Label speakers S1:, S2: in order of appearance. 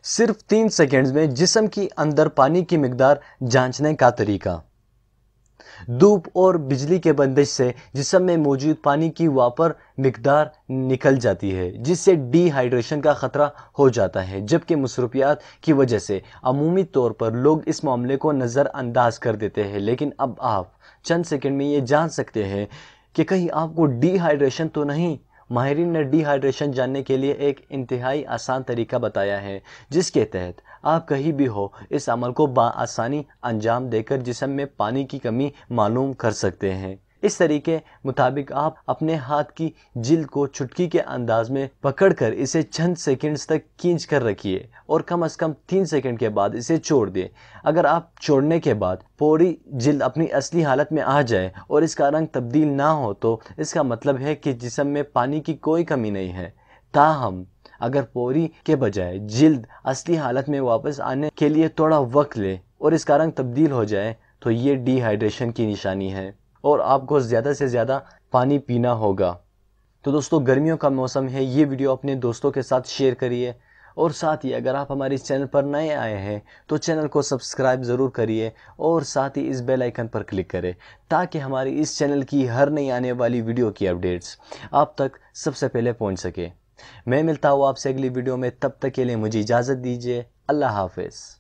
S1: صرف 3 سیکنڈز میں جسم کی اندر پانی کی مقدار جانچنے کا طریقہ۔ دھوپ اور بجلی کے بندش سے جسم میں موجود پانی کی واپر مقدار نکل جاتی ہے، جس سے ڈی ہائیڈریشن کا خطرہ ہو جاتا ہے، جبکہ مصروفیات کی وجہ سے عمومی طور پر لوگ اس معاملے کو نظر انداز کر دیتے ہیں۔ لیکن اب آپ چند سیکنڈ میں یہ جان سکتے ہیں کہ کہیں آپ کو ڈی ہائیڈریشن تو نہیں۔ ماہرین نے ڈی ہائیڈریشن جاننے کے لیے ایک انتہائی آسان طریقہ بتایا ہے، جس کے تحت آپ کہیں بھی ہو اس عمل کو بآسانی انجام دے کر جسم میں پانی کی کمی معلوم کر سکتے ہیں۔ اس طریقے مطابق آپ اپنے ہاتھ کی جلد کو چٹکی کے انداز میں پکڑ کر اسے چند سیکنڈز تک کھینچ کر رکھیے اور کم از کم 3 سیکنڈ کے بعد اسے چھوڑ دیں۔ اگر آپ چھوڑنے کے بعد پوری جلد اپنی اصلی حالت میں آ جائے اور اس کا رنگ تبدیل نہ ہو تو اس کا مطلب ہے کہ جسم میں پانی کی کوئی کمی نہیں ہے۔ تاہم اگر پوری کے بجائے جلد اصلی حالت میں واپس آنے کے لیے تھوڑا وقت لے اور اس کا رنگ تبدیل ہو جائے تو یہ ڈی ہائیڈریشن کی نشانی ہے اور آپ کو زیادہ سے زیادہ پانی پینا ہوگا۔ تو دوستو، گرمیوں کا موسم ہے، یہ ویڈیو اپنے دوستوں کے ساتھ شیئر کریے، اور ساتھ ہی اگر آپ ہمارے اس چینل پر نئے آئے ہیں تو چینل کو سبسکرائب ضرور کریے اور ساتھ ہی اس بیل آئیکن پر کلک کریں تاکہ ہماری اس چینل کی ہر نئی آنے والی ویڈیو کی اپڈیٹس آپ تک سب سے پہلے پہنچ سکے۔ میں ملتا ہوں آپ سے اگلی ویڈیو میں، تب تک کے لیے مجھے اجازت دیجیے۔ اللہ حافظ۔